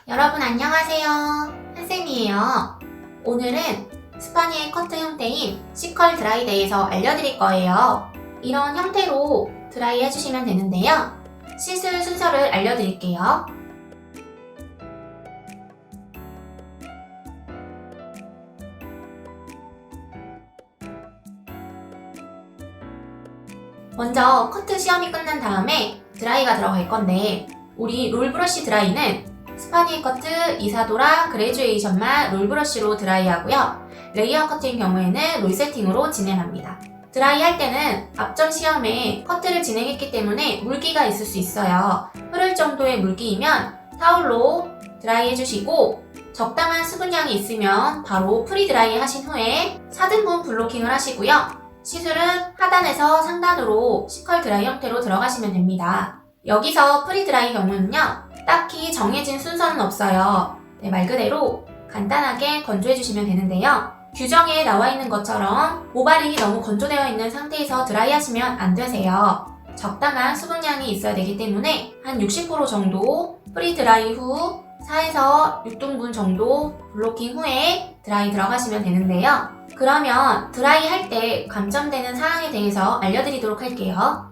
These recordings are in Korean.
여러분 안녕하세요. 한쌤이에요. 오늘은 스파니엘 커트 형태인 시컬 드라이에 대해서 알려드릴 거예요. 이런 형태로 드라이 해주시면 되는데요. 시술 순서를 알려드릴게요. 먼저 커트 시험이 끝난 다음에 드라이가 들어갈 건데 우리 롤브러쉬 드라이는 스파니엘 커트, 이사도라, 그레듀에이션만 롤브러쉬로 드라이하고요. 레이어 커트인 경우에는 롤 세팅으로 진행합니다. 드라이 할 때는 앞전 시험에 커트를 진행했기 때문에 물기가 있을 수 있어요. 흐를 정도의 물기이면 타올로 드라이 해주시고 적당한 수분량이 있으면 바로 프리 드라이 하신 후에 4등분 블로킹을 하시고요. 시술은 하단에서 상단으로 시컬 드라이 형태로 들어가시면 됩니다. 여기서 프리 드라이 경우는요, 딱히 정해진 순서는 없어요. 말 그대로 간단하게 건조해주시면 되는데요. 규정에 나와 있는 것처럼 모발이 너무 건조되어 있는 상태에서 드라이 하시면 안 되세요. 적당한 수분량이 있어야 되기 때문에 한 60% 정도 프리 드라이 후 4에서 6등분 정도 블로킹 후에 드라이 들어가시면 되는데요. 그러면 드라이 할 때 감점되는 사항에 대해서 알려드리도록 할게요.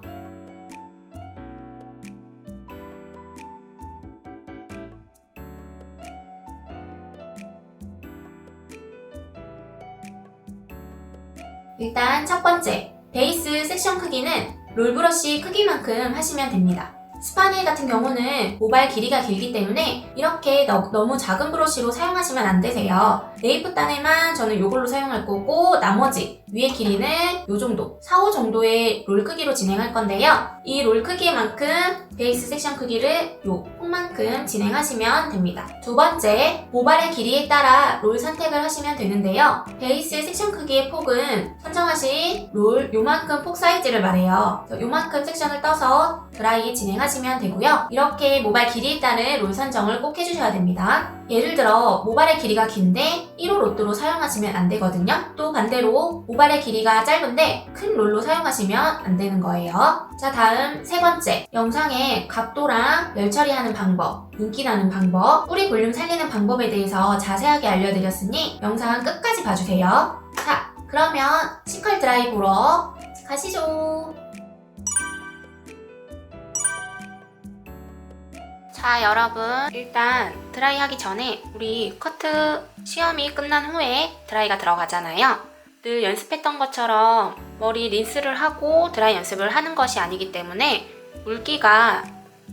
일단 첫 번째, 베이스 섹션 크기는 롤브러쉬 크기만큼 하시면 됩니다. 스파니엘 같은 경우는 모발 길이가 길기 때문에 이렇게 너무 작은 브러쉬로 사용하시면 안 되세요. 네이프 단에만 저는 이걸로 사용할 거고 나머지 위에 길이는 이 정도, 4, 5 정도의 롤 크기로 진행할 건데요. 이 롤 크기만큼 베이스 섹션 크기를 요 폭만큼 진행하시면 됩니다. 두 번째, 모발의 길이에 따라 롤 선택을 하시면 되는데요. 베이스 섹션 크기의 폭은 선정하신 롤 요만큼 폭 사이즈를 말해요. 요만큼 섹션을 떠서 드라이 진행하시면 되고요. 이렇게 모발 길이에 따른 롤 선정을 꼭 해주셔야 됩니다. 예를 들어 모발의 길이가 긴데 1호 로또로 사용하시면 안 되거든요. 또 반대로 모발의 길이가 짧은데 큰 롤로 사용하시면 안 되는 거예요. 자, 다음 세 번째, 영상에 각도랑 열 처리하는 방법, 윤기 나는 방법, 뿌리 볼륨 살리는 방법에 대해서 자세하게 알려드렸으니 영상 끝까지 봐주세요. 자, 그러면 시컬 드라이 보러 가시죠. 자, 여러분, 일단 드라이 하기 전에 우리 커트 시험이 끝난 후에 드라이가 들어가잖아요. 늘 연습했던 것처럼 머리 린스를 하고 드라이 연습을 하는 것이 아니기 때문에 물기가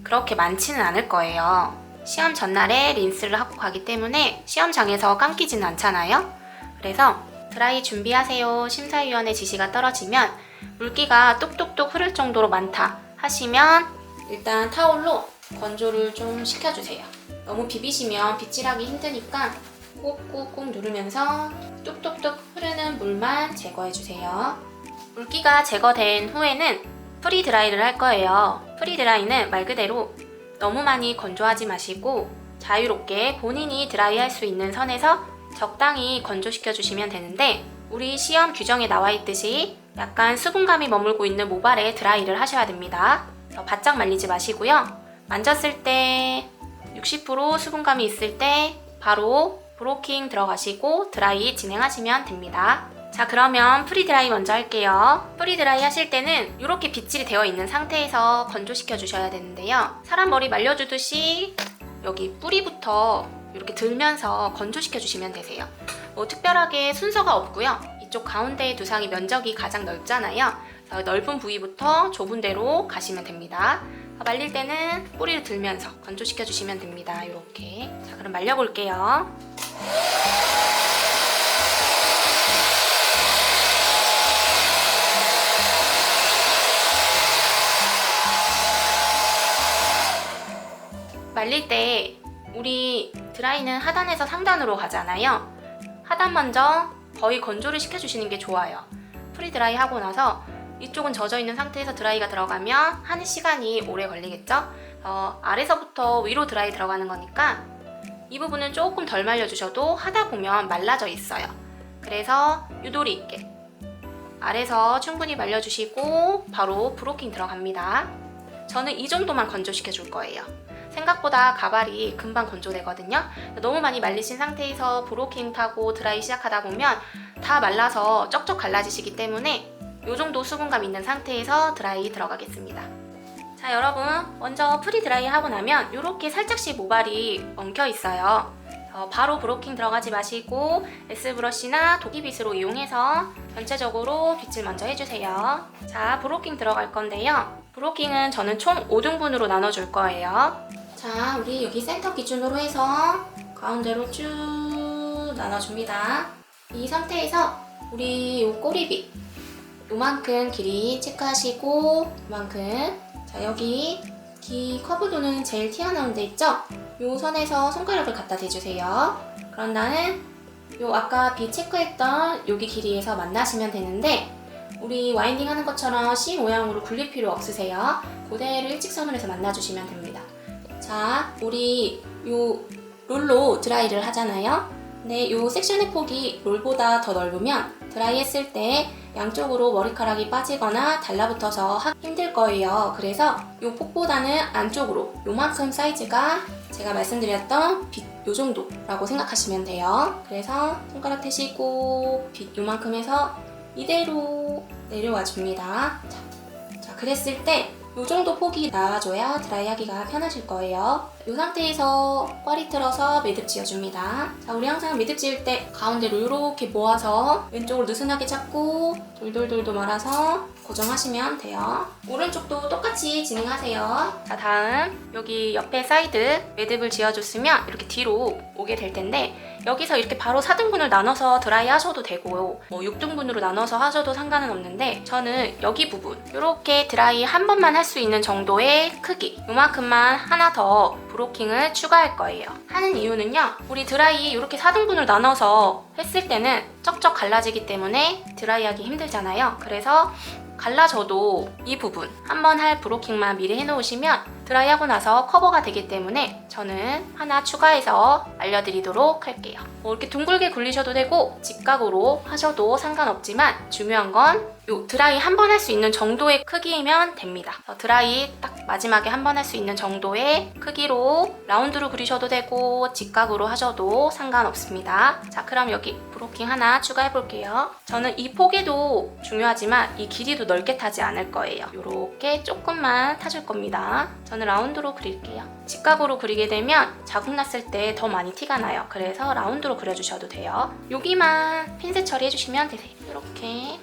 그렇게 많지는 않을 거예요. 시험 전날에 린스를 하고 가기 때문에 시험장에서 감기지는 않잖아요. 그래서 드라이 준비하세요 심사위원의 지시가 떨어지면 물기가 뚝뚝뚝 흐를 정도로 많다 하시면 일단 타올로 건조를 좀 시켜주세요. 너무 비비시면 빗질하기 힘드니까 꾹꾹꾹 누르면서 뚝뚝뚝 흐르는 물만 제거해주세요. 물기가 제거된 후에는 프리 드라이를 할 거예요. 프리 드라이는 말 그대로 너무 많이 건조하지 마시고 자유롭게 본인이 드라이할 수 있는 선에서 적당히 건조시켜주시면 되는데 우리 시험 규정에 나와 있듯이 약간 수분감이 머물고 있는 모발에 드라이를 하셔야 됩니다. 바짝 말리지 마시고요. 만졌을 때 60% 수분감이 있을 때 바로 브로킹 들어가시고 드라이 진행하시면 됩니다. 자, 그러면 프리 드라이 먼저 할게요. 프리 드라이 하실 때는 이렇게 빗질이 되어 있는 상태에서 건조시켜 주셔야 되는데요. 사람 머리 말려주듯이 여기 뿌리부터 이렇게 들면서 건조시켜 주시면 되세요. 뭐 특별하게 순서가 없고요. 이쪽 가운데의 두상이 면적이 가장 넓잖아요. 넓은 부위부터 좁은 데로 가시면 됩니다. 말릴 때는 뿌리를 들면서 건조시켜 주시면 됩니다. 이렇게. 자, 그럼 말려볼게요. 말릴 때 우리 드라이는 하단에서 상단으로 가잖아요. 하단 먼저 거의 건조를 시켜주시는 게 좋아요. 프리 드라이 하고 나서 이쪽은 젖어있는 상태에서 드라이가 들어가면 하는 시간이 오래 걸리겠죠? 아래서부터 위로 드라이 들어가는 거니까 이 부분은 조금 덜 말려주셔도 하다 보면 말라져 있어요. 그래서 유도리 있게 아래서 충분히 말려주시고 바로 브로킹 들어갑니다. 저는 이 정도만 건조시켜 줄 거예요. 생각보다 가발이 금방 건조되거든요. 너무 많이 말리신 상태에서 브로킹 타고 드라이 시작하다 보면 다 말라서 쩍쩍 갈라지시기 때문에 이 정도 수분감 있는 상태에서 드라이 들어가겠습니다. 자, 여러분, 먼저 프리 드라이 하고 나면 이렇게 살짝씩 모발이 엉켜 있어요. 바로 브로킹 들어가지 마시고 S브러쉬나 도끼빗으로 이용해서 전체적으로 빗질 먼저 해주세요. 자, 브로킹 들어갈 건데요. 브로킹은 저는 총 5등분으로 나눠줄 거예요. 자, 우리 여기 센터 기준으로 해서 가운데로 쭉 나눠줍니다. 이 상태에서 우리 요 꼬리빗 요만큼 길이 체크하시고 요만큼, 자, 여기 귀 커브도는 제일 튀어나온 데 있죠? 요 선에서 손가락을 갖다 대주세요. 그런 다음에 요 아까 빗 체크했던 여기 길이에서 만나시면 되는데 우리 와인딩 하는 것처럼 C 모양으로 굴릴 필요 없으세요. 그대로 일직선으로 해서 만나주시면 됩니다. 자, 우리 요 롤로 드라이를 하잖아요. 근데 요 섹션의 폭이 롤보다 더 넓으면 드라이 했을 때 양쪽으로 머리카락이 빠지거나 달라붙어서 하기 힘들 거예요. 그래서 요 폭보다는 안쪽으로 요만큼 사이즈가 제가 말씀드렸던 빗 요 정도라고 생각하시면 돼요. 그래서 손가락 대시고 빗 요만큼 해서 이대로 내려와 줍니다. 자, 그랬을 때 요 정도 폭이 나와줘야 드라이하기가 편하실 거예요. 이 상태에서 꽈리 틀어서 매듭 지어줍니다. 자, 우리 항상 매듭 지을 때 가운데로 이렇게 모아서 왼쪽으로 느슨하게 잡고 돌돌돌돌 말아서 고정하시면 돼요. 오른쪽도 똑같이 진행하세요. 자, 다음 여기 옆에 사이드 매듭을 지어줬으면 이렇게 뒤로 오게 될 텐데 여기서 이렇게 바로 4등분을 나눠서 드라이 하셔도 되고 뭐 6등분으로 나눠서 하셔도 상관은 없는데 저는 여기 부분 이렇게 드라이 한 번만 할 수 있는 정도의 크기 요만큼만 하나 더 브로킹을 추가할 거예요. 하는 이유는요, 우리 드라이 이렇게 4등분을 나눠서 했을 때는 쩍쩍 갈라지기 때문에 드라이하기 힘들잖아요. 그래서 갈라져도 이 부분 한번 할 브로킹만 미리 해놓으시면 드라이하고 나서 커버가 되기 때문에 저는 하나 추가해서 알려드리도록 할게요. 뭐 이렇게 둥글게 굴리셔도 되고 직각으로 하셔도 상관없지만 중요한 건 요 드라이 한 번 할 수 있는 정도의 크기이면 됩니다. 드라이 딱 마지막에 한 번 할 수 있는 정도의 크기로 라운드로 그리셔도 되고 직각으로 하셔도 상관없습니다. 자, 그럼 여기 브로킹 하나 추가해 볼게요. 저는 이 폭에도 중요하지만 이 길이도 넓게 타지 않을 거예요. 요렇게 조금만 타줄 겁니다. 저는 라운드로 그릴게요. 직각으로 그리게 되면 자국 났을 때 더 많이 티가 나요. 그래서 라운드로 그려주셔도 돼요. 여기만 핀셋 처리해주시면 되세요. 이렇게.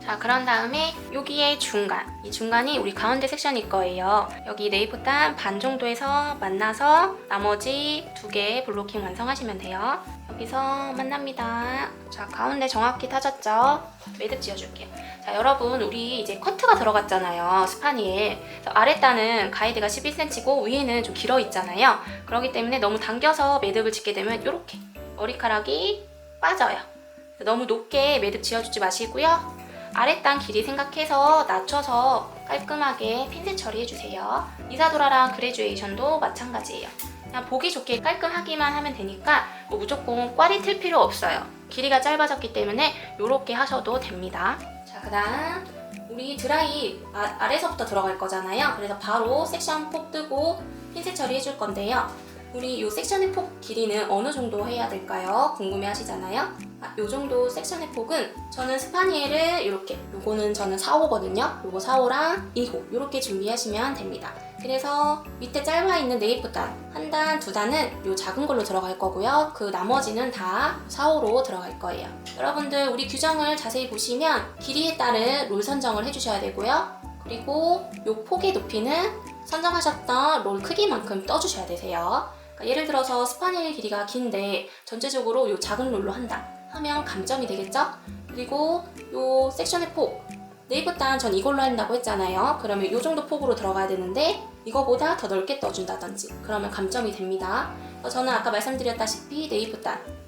자, 그런 다음에 여기에 중간, 이 중간이 우리 가운데 섹션일 거예요. 여기 네이프단 반 정도에서 만나서 나머지 2개 블로킹 완성하시면 돼요. 여기서 만납니다. 자, 가운데 정확히 타졌죠? 매듭 지어줄게요. 자, 여러분, 우리 이제 커트가 들어갔잖아요, 스파니에. 아랫단은 가이드가 11cm고 위에는 좀 길어 있잖아요. 그렇기 때문에 너무 당겨서 매듭을 짓게 되면 이렇게 머리카락이 빠져요. 너무 높게 매듭 지어주지 마시고요. 아랫단 길이 생각해서 낮춰서 깔끔하게 핀셋 처리해주세요. 이사도라랑 그레듀에이션도 마찬가지예요. 그냥 보기 좋게 깔끔하기만 하면 되니까 뭐 무조건 꽈리 틀 필요 없어요. 길이가 짧아졌기 때문에 이렇게 하셔도 됩니다. 자, 그 다음 우리 드라이 아래서부터 들어갈 거잖아요. 그래서 바로 섹션 폭 뜨고 핀셋 처리해줄 건데요. 우리 이 섹션의 폭 길이는 어느 정도 해야 될까요? 궁금해 하시잖아요. 이 정도 섹션의 폭은 저는 스파니엘을 이렇게, 요거는 저는 4호거든요. 요거 4호랑 2호 이렇게 준비하시면 됩니다. 그래서 밑에 짧아 있는 네이프단 한 단, 2단은 요 작은 걸로 들어갈 거고요. 그 나머지는 다 4호로 들어갈 거예요. 여러분들 우리 규정을 자세히 보시면 길이에 따른 롤 선정을 해주셔야 되고요. 그리고 요 폭의 높이는 선정하셨던 롤 크기만큼 떠주셔야 되세요. 예를 들어서 스파니엘 길이가 긴데 전체적으로 이 작은 롤로 한다 하면 감점이 되겠죠? 그리고 이 섹션의 폭, 네이프단 전 이걸로 한다고 했잖아요. 그러면 이 정도 폭으로 들어가야 되는데 이거보다 더 넓게 떠준다든지 그러면 감점이 됩니다. 저는 아까 말씀드렸다시피 네이프단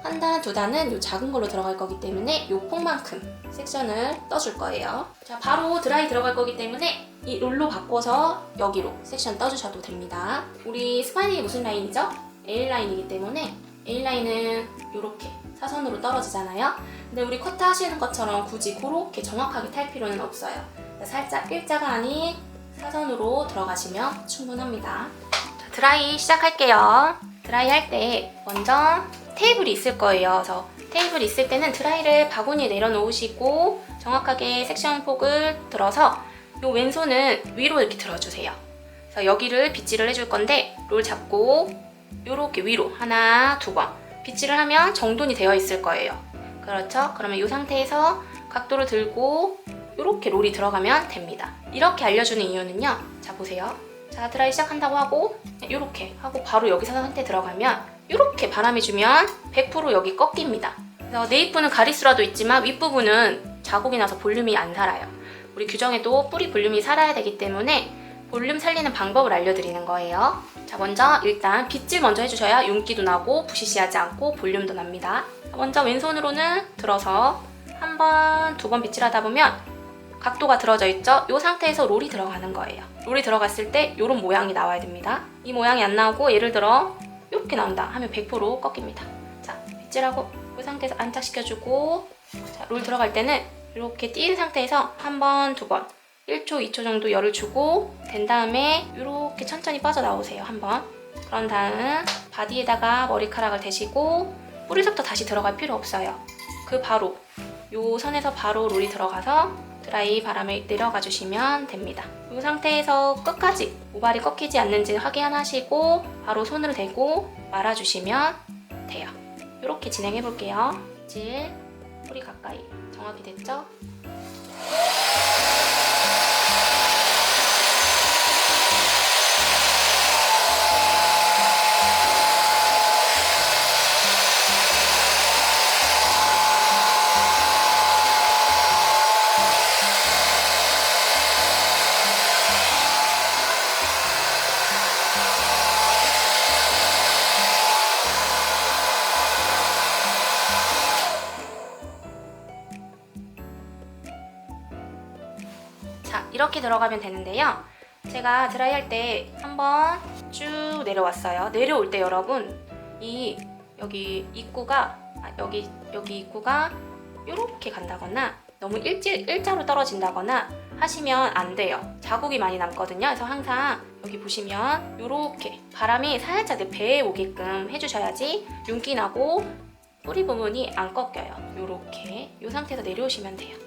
한 단, 2단은 이 작은 걸로 들어갈 거기 때문에 이 폭만큼 섹션을 떠줄 거예요. 자, 바로 드라이 들어갈 거기 때문에 이 롤로 바꿔서 여기로 섹션 떠주셔도 됩니다. 우리 스파니 무슨 라인이죠? A라인이기 때문에 A라인은 이렇게 사선으로 떨어지잖아요. 근데 우리 커트 하시는 것처럼 굳이 그렇게 정확하게 탈 필요는 없어요. 살짝 일자가 아닌 사선으로 들어가시면 충분합니다. 자, 드라이 시작할게요. 드라이 할 때 먼저 테이블이 있을 거예요. 그래서 테이블 있을 때는 드라이를 바구니에 내려놓으시고 정확하게 섹션 폭을 들어서 요 왼손은 위로 이렇게 들어주세요. 그래서 여기를 빗질을 해줄 건데 롤 잡고 요렇게 위로 하나, 두 번 빗질을 하면 정돈이 되어 있을 거예요. 그렇죠? 그러면 이 상태에서 각도를 들고 요렇게 롤이 들어가면 됩니다. 이렇게 알려주는 이유는요. 자, 보세요. 자, 드라이 시작한다고 하고 요렇게 하고 바로 여기 상태 들어가면 요렇게 바람이 주면 100% 여기 꺾입니다. 그래서 네잎부는 가리수라도 있지만 윗부분은 자국이 나서 볼륨이 안 살아요. 우리 규정에도 뿌리 볼륨이 살아야 되기 때문에 볼륨 살리는 방법을 알려드리는 거예요. 자, 먼저 일단 빗질 먼저 해주셔야 윤기도 나고 부시시하지 않고 볼륨도 납니다. 먼저 왼손으로는 들어서 한 번, 두 번 빗질하다 보면 각도가 들어져 있죠? 이 상태에서 롤이 들어가는 거예요. 롤이 들어갔을 때 이런 모양이 나와야 됩니다. 이 모양이 안 나오고 예를 들어 이렇게 나온다 하면 100% 꺾입니다. 자, 빗질하고 이 상태에서 안착시켜주고 자, 롤 들어갈 때는 이렇게 띄인 상태에서 한 번, 두 번 1초, 2초 정도 열을 주고 된 다음에 이렇게 천천히 빠져나오세요. 한번. 그런 다음 바디에다가 머리카락을 대시고 뿌리부터 다시 들어갈 필요 없어요. 그 바로 요 선에서 바로 롤이 들어가서 드라이 바람을 내려가 주시면 됩니다. 이 상태에서 끝까지 모발이 꺾이지 않는지 확인하시고 바로 손을 대고 말아주시면 돼요. 이렇게 진행해 볼게요. 빗질 뿌리 가까이 정확히 됐죠? 자, 이렇게 들어가면 되는데요. 제가 드라이 할 때 한번 쭉 내려왔어요. 내려올 때 여러분 여기 입구가 여기 입구가 이렇게 간다거나 너무 일자로 떨어진다거나 하시면 안 돼요. 자국이 많이 남거든요. 그래서 항상 여기 보시면 이렇게 바람이 살짝 내 배에 오게끔 해주셔야지 윤기 나고 뿌리 부분이 안 꺾여요. 이렇게 이 상태에서 내려오시면 돼요.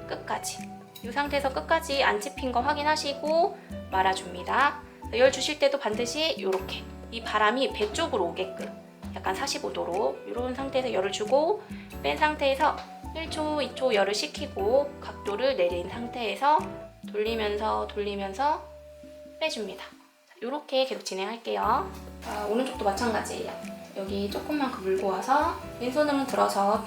끝까지. 이 상태에서 끝까지 안 찝힌 거 확인하시고 말아줍니다. 열 주실 때도 반드시 이렇게 이 바람이 배 쪽으로 오게끔 약간 45도로 이런 상태에서 열을 주고 뺀 상태에서 1초, 2초 열을 식히고 각도를 내린 상태에서 돌리면서 빼줍니다. 이렇게 계속 진행할게요. 오른쪽도 마찬가지예요. 여기 조금만큼 물고 와서 왼손으로 들어서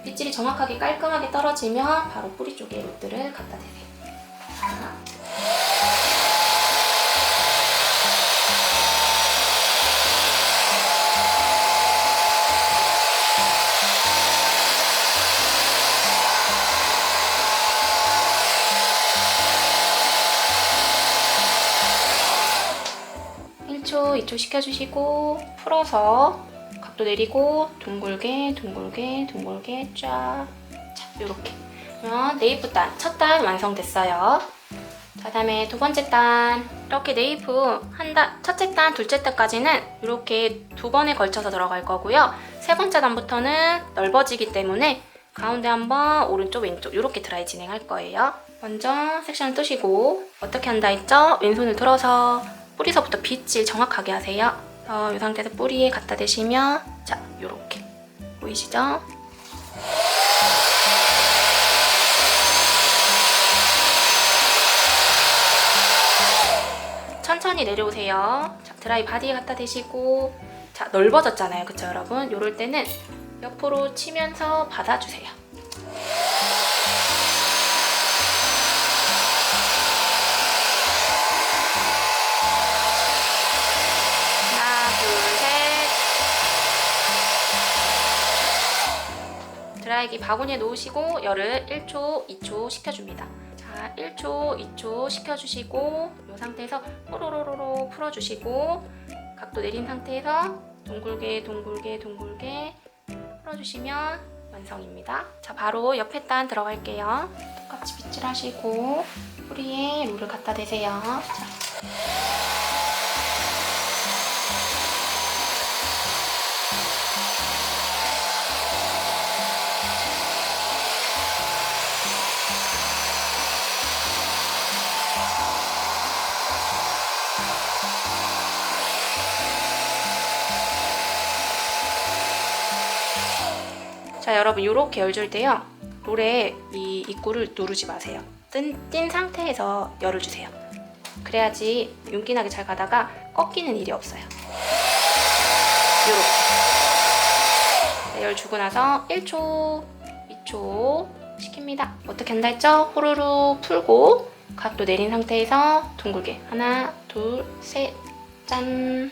빗질이 정확하게 깔끔하게 떨어지면 바로 뿌리 쪽에 롯들을 갖다 대세요. 초, 2초 식혀주시고 풀어서 각도 내리고 둥글게 쫙. 자, 요렇게. 그러면 네이프 단, 첫 단 완성됐어요. 자, 다음에 두 번째 단. 이렇게 네이프 첫째 단, 둘째 단까지는 이렇게 두 번에 걸쳐서 들어갈 거고요. 세 번째 단부터는 넓어지기 때문에 가운데 한번 오른쪽, 왼쪽 이렇게 드라이 진행할 거예요. 먼저 섹션을 뜨시고 어떻게 한다 했죠? 왼손을 들어서 뿌리서부터 빗질 정확하게 하세요. 이 상태에서 뿌리에 갖다 대시면 자, 요렇게 보이시죠? 천천히 내려오세요. 자, 드라이 바디에 갖다 대시고 자, 넓어졌잖아요. 그쵸 여러분? 요럴 때는 옆으로 치면서 받아주세요. 드라이기 바구니에 놓으시고 열을 1초, 2초 식혀줍니다. 자, 1초, 2초 식혀주시고 이 상태에서 뽀로로로로 풀어주시고 각도 내린 상태에서 둥글게 풀어주시면 완성입니다. 자, 바로 옆에 단 들어갈게요. 똑같이 빗질하시고 뿌리에 롤을 갖다 대세요. 자. 자, 여러분 이렇게 열줄 때요. 롤에 이 입구를 누르지 마세요. 뜬 상태에서 열을 주세요. 그래야지 윤기나게 잘 가다가 꺾이는 일이 없어요. 요렇게. 네, 열 주고 나서 1초, 2초 시킵니다. 어떻게 한다 했죠? 호루루 풀고 각도 내린 상태에서 둥글게 하나, 둘, 셋, 짠.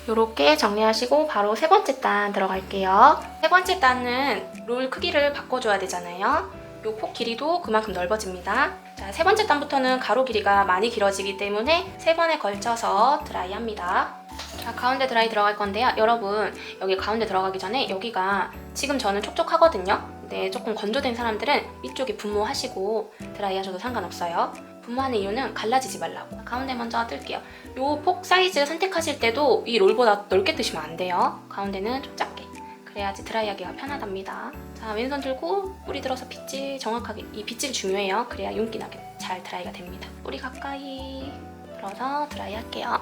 요렇게 정리하시고 바로 세 번째 단 들어갈게요. 세 번째 단은 롤 크기를 바꿔줘야 되잖아요. 요 폭 길이도 그만큼 넓어집니다. 자, 세 번째 단부터는 가로 길이가 많이 길어지기 때문에 세 번에 걸쳐서 드라이 합니다. 자, 가운데 드라이 들어갈 건데요. 여러분, 여기 가운데 들어가기 전에 여기가 지금 저는 촉촉하거든요. 근데 조금 건조된 사람들은 위쪽에 분무하시고 드라이 하셔도 상관없어요. 분무하는 이유는 갈라지지 말라고. 가운데 먼저 뜰게요. 요 폭 사이즈 선택하실 때도 이 롤보다 넓게 뜨시면 안 돼요. 가운데는 좀 작게. 그래야지 드라이하기가 편하답니다. 자, 왼손 들고 뿌리 들어서 빗질 정확하게. 이 빗질 중요해요. 그래야 윤기나게 잘 드라이가 됩니다. 뿌리 가까이 들어서 드라이 할게요.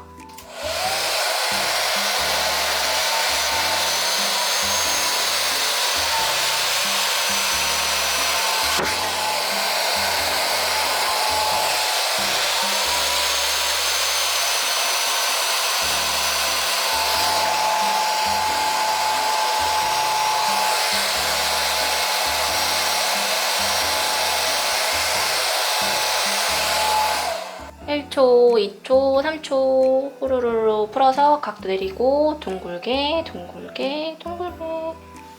초, 2초, 3초 호로로로 풀어서 각도 내리고 둥글게 둥글게 둥글게.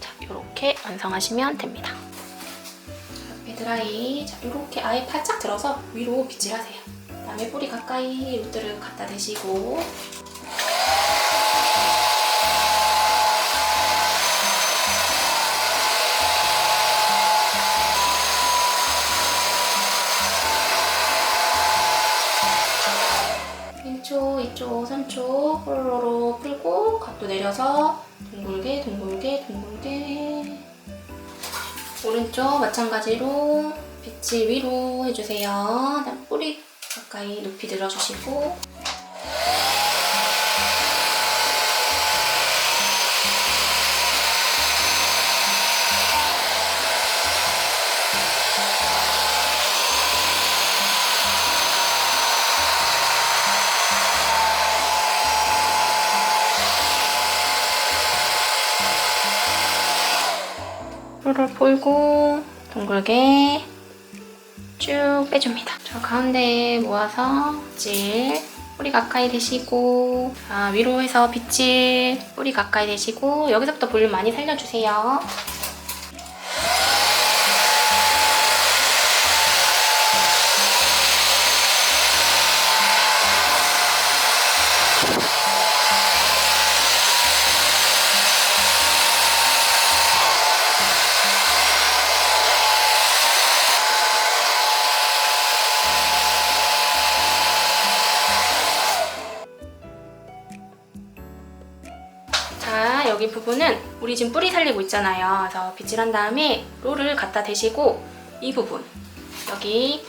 자, 이렇게 완성하시면 됩니다. 옆에 드라이. 자, 이렇게 아예 팔짝 들어서 위로 빗질하세요. 그다음에 뿌리 가까이 롯들을 갖다 대시고 초, 2초, 3초 호로로로 풀고 각도 내려서 둥글게 둥글게 둥글게. 오른쪽 마찬가지로 빗질 위로 해주세요. 그다음 뿌리 가까이 높이 들어주시고 롤을 풀고 둥글게 쭉 빼줍니다. 저 가운데에 모아서 빗질 뿌리 가까이 대시고, 자, 위로 해서 빗질 뿌리 가까이 대시고 여기서부터 볼륨 많이 살려주세요. 자, 여기 부분은 우리 지금 뿌리 살리고 있잖아요. 그래서 빗질한 다음에 롤을 갖다 대시고 이 부분 여기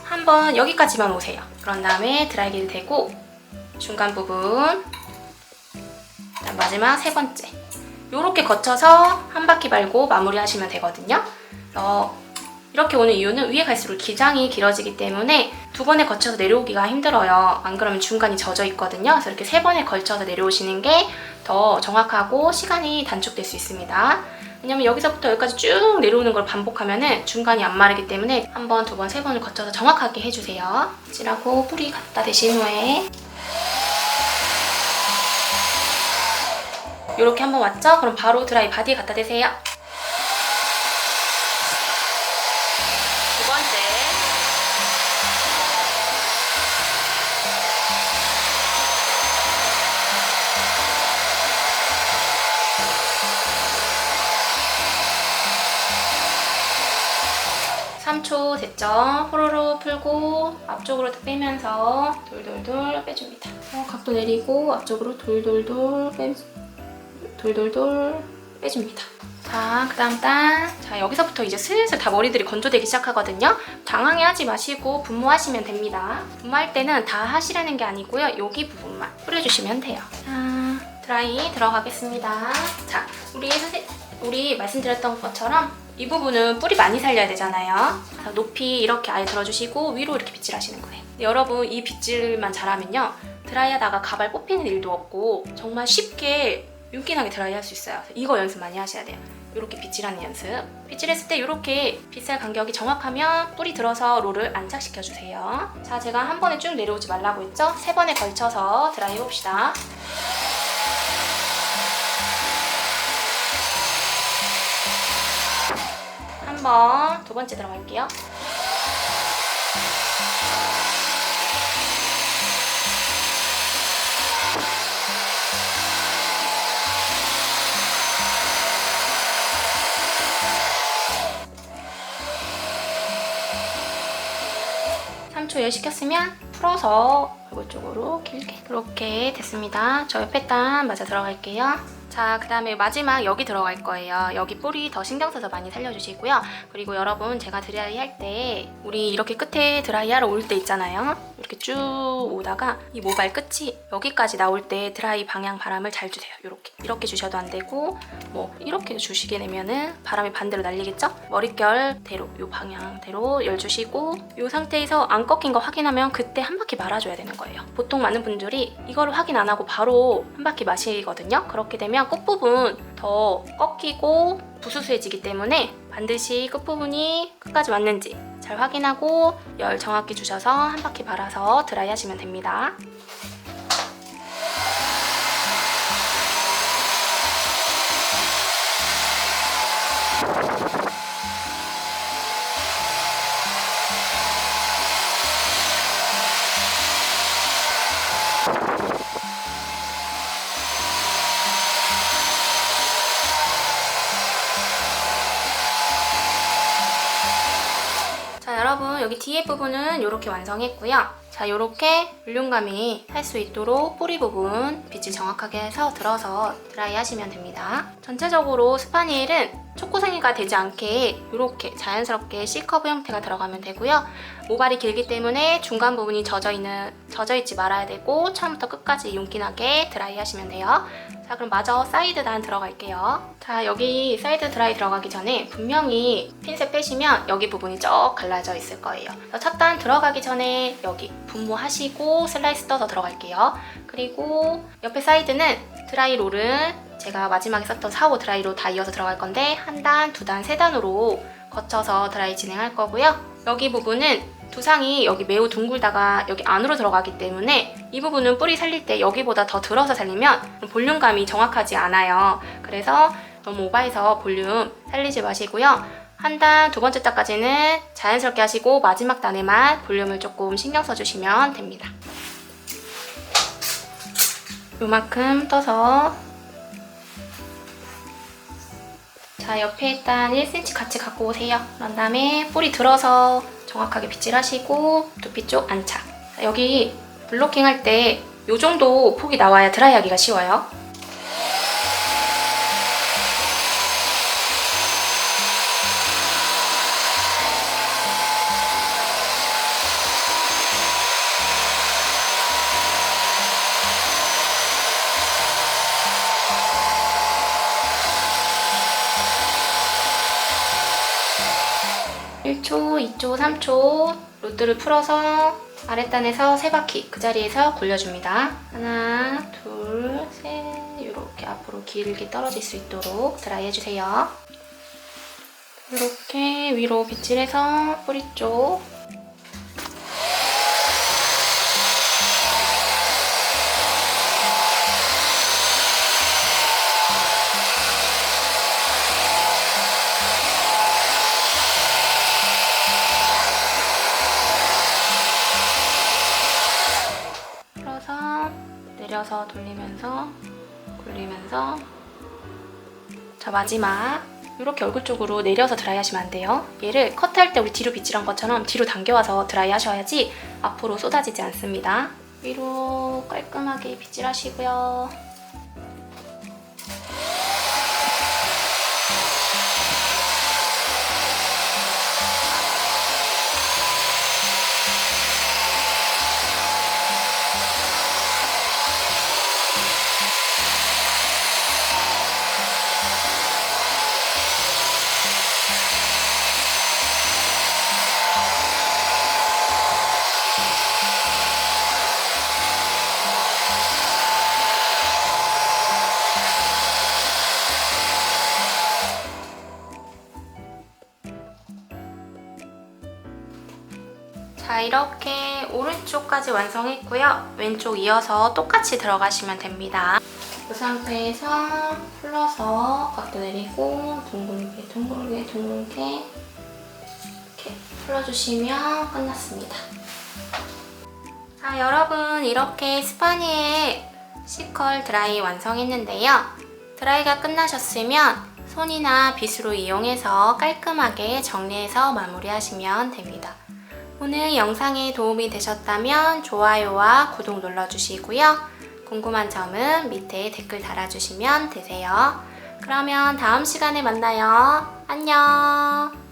한번 여기까지만 오세요. 그런 다음에 드라이기를 대고 중간 부분, 그다음 마지막 세 번째 요렇게 거쳐서 한 바퀴 발고 마무리하시면 되거든요. 그래서 이렇게 오는 이유는 위에 갈수록 기장이 길어지기 때문에 두 번에 거쳐서 내려오기가 힘들어요. 안 그러면 중간이 젖어 있거든요. 그래서 이렇게 세 번에 걸쳐서 내려오시는 게 더 정확하고 시간이 단축될 수 있습니다. 왜냐면 여기서부터 여기까지 쭉 내려오는 걸 반복하면 중간이 안 마르기 때문에 한 번, 두 번, 세 번을 거쳐서 정확하게 해주세요. 빗질하고 뿌리 갖다 대신 후에 이렇게 한번 왔죠? 그럼 바로 드라이 바디에 갖다 대세요. 두 번째 3초 됐죠? 호로로 풀고 앞쪽으로 빼면서 돌돌돌 빼줍니다. 각도 내리고 앞쪽으로 돌돌돌 빼줍니다. 자, 그 다음 단. 자, 여기서부터 이제 슬슬 다 머리들이 건조되기 시작하거든요. 당황해 하지 마시고 분무하시면 됩니다. 분무할 때는 다 하시라는 게 아니고요. 여기 부분만 뿌려주시면 돼요. 자, 드라이 들어가겠습니다. 자, 우리 말씀드렸던 것처럼 이 부분은 뿌리 많이 살려야 되잖아요. 그래서 높이 이렇게 아예 들어주시고 위로 이렇게 빗질하시는 거예요. 여러분, 이 빗질만 잘하면요, 드라이하다가 가발 뽑히는 일도 없고 정말 쉽게 윤기나게 드라이 할 수 있어요. 이거 연습 많이 하셔야 돼요. 이렇게 빗질하는 연습. 빗질했을 때 이렇게 빗살 간격이 정확하면 뿌리 들어서 롤을 안착시켜주세요. 자, 제가 한 번에 쭉 내려오지 말라고 했죠? 3번에 걸쳐서 드라이 해봅시다. 한 번, 두 번째 들어갈게요. 열 시켰으면 풀어서 얼굴 쪽으로 길게 이렇게 됐습니다. 저 옆에 단 맞아 들어갈게요. 자, 그 다음에 마지막 여기 들어갈 거예요. 여기 뿌리 더 신경 써서 많이 살려주시고요. 그리고 여러분, 제가 드라이 할 때 우리 이렇게 끝에 드라이하러 올 때 있잖아요. 이렇게 쭉 오다가 이 모발 끝이 여기까지 나올 때 드라이 방향 바람을 잘 주세요. 이렇게 주셔도 안 되고, 뭐 이렇게 주시게 되면은 바람이 반대로 날리겠죠? 머릿결대로 이 방향대로 열 주시고, 이 상태에서 안 꺾인 거 확인하면 그때 한 바퀴 말아줘야 되는 거예요. 보통 많은 분들이 이거를 확인 안 하고 바로 한 바퀴 마시거든요. 그렇게 되면 끝부분 더 꺾이고 부스스해지기 때문에 반드시 끝부분이 끝까지 왔는지 잘 확인하고 열 정확히 주셔서 한 바퀴 말아서 드라이 하시면 됩니다. 자, 여러분, 여기 뒤에 부분은 이렇게 완성했고요. 자, 이렇게 볼륨감이 살 수 있도록 뿌리 부분 빗질 정확하게 해서 들어서 드라이 하시면 됩니다. 전체적으로 스파니엘은 초코생이가 되지 않게 이렇게 자연스럽게 C커브 형태가 들어가면 되고요. 모발이 길기 때문에 중간 부분이 젖어있지 말아야 되고 처음부터 끝까지 윤기나게 드라이 하시면 돼요. 자, 그럼 마저 사이드 단 들어갈게요. 자, 여기 사이드 드라이 들어가기 전에 분명히 핀셋 빼시면 여기 부분이 쭉 갈라져 있을 거예요. 첫 단 들어가기 전에 여기 분무하시고 슬라이스 떠서 들어갈게요. 그리고 옆에 사이드는 드라이 롤은 제가 마지막에 썼던 4호 드라이로 다 이어서 들어갈 건데 한 단, 두 단, 세 단으로 거쳐서 드라이 진행할 거고요. 여기 부분은 두상이 여기 매우 둥글다가 여기 안으로 들어가기 때문에 이 부분은 뿌리 살릴 때 여기보다 더 들어서 살리면 볼륨감이 정확하지 않아요. 그래서 너무 오버해서 볼륨 살리지 마시고요. 한 단, 두 번째 단까지는 자연스럽게 하시고 마지막 단에만 볼륨을 조금 신경 써주시면 됩니다. 요만큼 떠서, 자, 옆에 일단 1cm 같이 갖고 오세요. 그런 다음에 뿌리 들어서 정확하게 빗질하시고 두피 쪽 안착. 자, 여기 블로킹 할 때 이 정도 폭이 나와야 드라이 하기가 쉬워요. (1초) (2초) (3초) 로드를 풀어서 아랫단에서 3바퀴 그 자리에서 굴려줍니다. 하나, 둘, 셋. 이렇게 앞으로 길게 떨어질 수 있도록 드라이 해주세요. 이렇게 위로 빗질해서 뿌리 쪽 내려서 돌리면서 굴리면서, 자, 마지막 이렇게 얼굴 쪽으로 내려서 드라이 하시면 안 돼요. 얘를 커트할 때 우리 뒤로 빗질한 것처럼 뒤로 당겨와서 드라이 하셔야지 앞으로 쏟아지지 않습니다. 위로 깔끔하게 빗질하시고요. 자, 이렇게 오른쪽까지 완성했고요. 왼쪽 이어서 똑같이 들어가시면 됩니다. 그 상태에서 풀러서 각도 내리고 둥글게 둥글게 둥글게 이렇게 풀어주시면 끝났습니다. 자, 여러분 이렇게 스파니엘 C컬 드라이 완성했는데요. 드라이가 끝나셨으면 손이나 빗으로 이용해서 깔끔하게 정리해서 마무리하시면 됩니다. 오늘 영상에 도움이 되셨다면 좋아요와 구독 눌러주시고요. 궁금한 점은 밑에 댓글 달아주시면 되세요. 그러면 다음 시간에 만나요. 안녕.